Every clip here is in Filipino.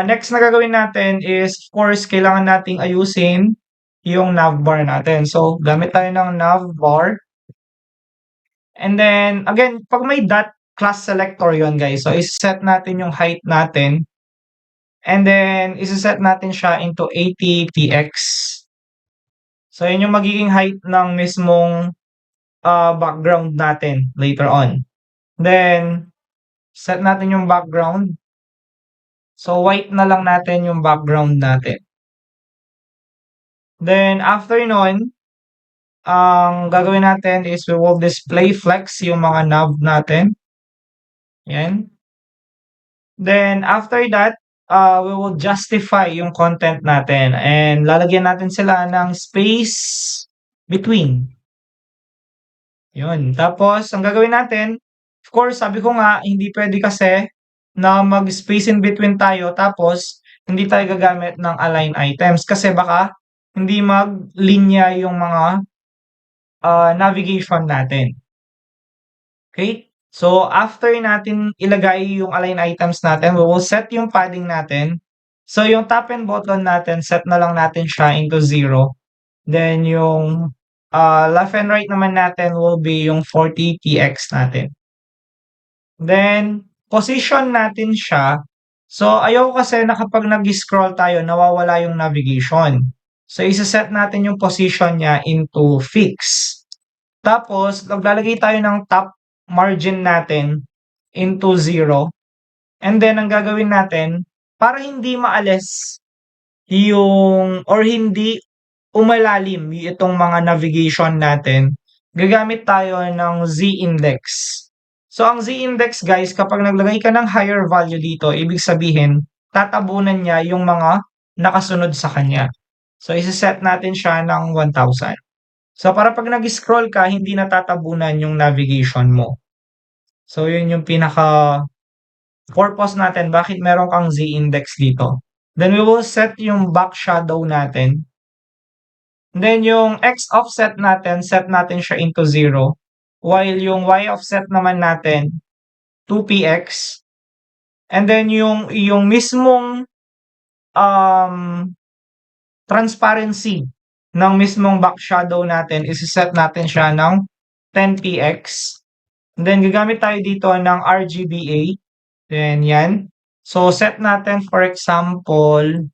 Next na gagawin natin is, of course, kailangan nating ayusin yung navbar natin. So, gamit tayo ng navbar. And then, again, pag may dot class selector yon guys. So, iset natin yung height natin. And then, iset natin siya into 80 px. So, yun yung magiging height ng mismong background natin later on. Then, set natin yung background. So, white na lang natin yung background natin. Then, after nun, ang gagawin natin is we will display flex yung mga nav natin. Yan. Then, after that, we will justify yung content natin and lalagyan natin sila ng space between. Yun. Tapos, ang gagawin natin, of course, sabi ko nga, hindi pwede kasi na mag-space in between tayo tapos hindi tayo gagamit ng align items kasi baka hindi maglinya yung mga navigation natin. Okay? So, after natin ilagay yung align items natin, we will set yung padding natin. So, yung top and bottom natin, set na lang natin siya into 0. Then, yung left and right naman natin will be yung 40 px natin. Then, position natin siya. So, ayaw kasi na kapag nag-scroll tayo, nawawala yung navigation. So, isa-set natin yung position niya into fix. Tapos, maglalagay tayo ng top margin natin into 0. And then, ang gagawin natin, para hindi maalis yung, or hindi umalalim itong mga navigation natin, gagamit tayo ng z-index. So, ang z-index guys, kapag naglagay ka ng higher value dito, ibig sabihin, tatabunan niya yung mga nakasunod sa kanya. So, isa-set natin siya ng 1,000. So, para pag nag-scroll ka, hindi natatabunan yung navigation mo. So, yun yung pinaka-purpose natin. Bakit meron kang z-index dito? Then, we will set yung back shadow natin. Then, yung x offset natin, set natin siya into 0. While yung y offset naman natin, 2px. And then, yung mismong transparency ng mismong back shadow natin, isi-set natin siya ng 10px. And then, gagamit tayo dito ng RGBA. Then, yan. So, set natin, for example,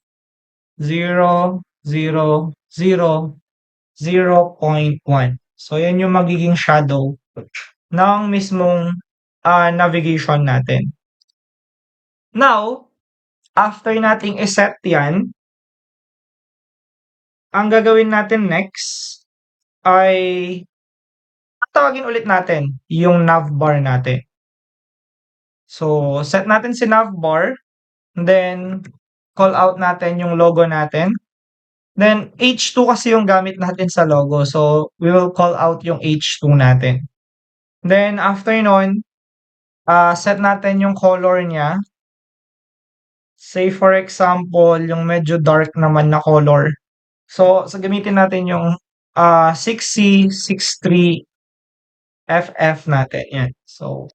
0, 0, 0, 0.1. So, yan yung magiging shadow ng mismong navigation natin. Now, after nating iset yan, ang gagawin natin next ay tawagin ulit natin yung navbar natin. So, set natin si navbar, then call out natin yung logo natin. Then, H2 kasi yung gamit natin sa logo. So, we will call out yung H2 natin. Then, after nun, set natin yung color niya. Say, for example, yung medyo dark naman na color. So, gamitin natin yung 6C63 FF natin. Yan. So,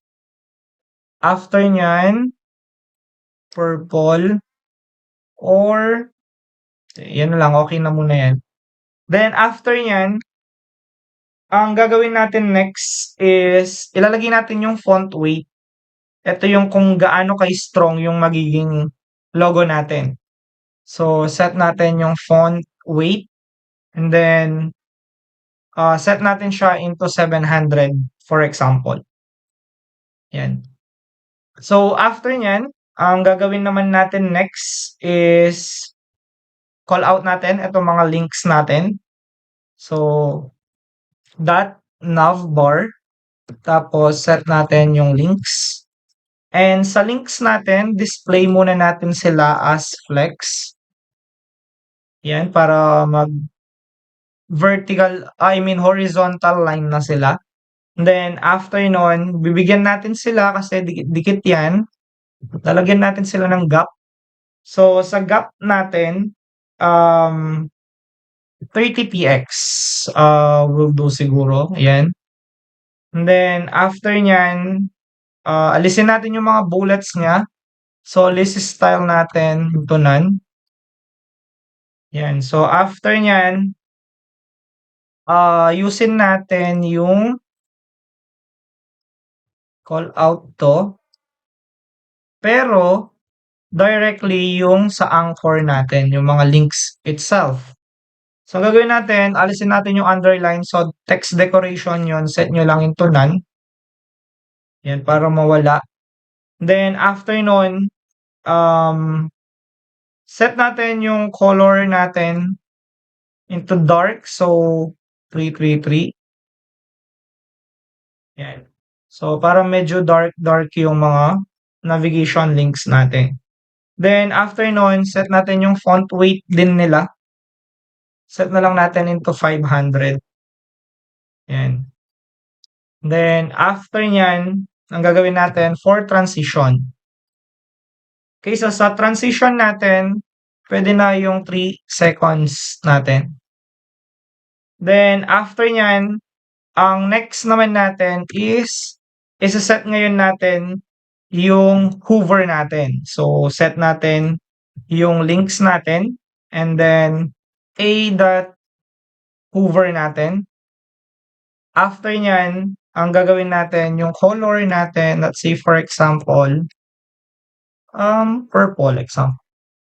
after nyan, purple, or, yan na lang, okay na muna yan. Then, after nyan, ang gagawin natin next is, ilalagay natin yung font weight. Ito yung kung gaano ka-strong yung magiging logo natin. So, set natin yung font weight. And then, set natin siya into 700, for example. Yan. So, after nyan, ang gagawin naman natin next is call out natin itong mga links natin. So, .navbar. Tapos, set natin yung links. And sa links natin, display muna natin sila as flex. Yan, para horizontal line na sila. And then, after nun, bibigyan natin sila kasi dikit yan. Lalagyan natin sila ng gap. So, sa gap natin, 30px will do siguro. Ayan. And then, after nyan, alisin natin yung mga bullets niya. So, list style natin to none. Yan. So, after niyan, yusin natin yung call out to, pero directly yung sa anchor natin, yung mga links itself. So, ang gagawin natin, alisin natin yung underline. So, text decoration yon, set nyo lang into none. Yan, para mawala. Then, after nun, set natin yung color natin into dark. So, 333. Yan. So, para medyo dark yung mga navigation links natin. Then, after nun, set natin yung font weight din nila. Set na lang natin into 500. Yan. Then, after nyan, ang gagawin natin for transition. Okay, so sa transition natin, pwede na yung 3 seconds natin. Then, after nyan, ang next naman natin is, isa-set ngayon natin yung hover natin. So, set natin yung links natin, and then, a.hover natin. After nyan, ang gagawin natin, yung color natin, let's say for example, purple example.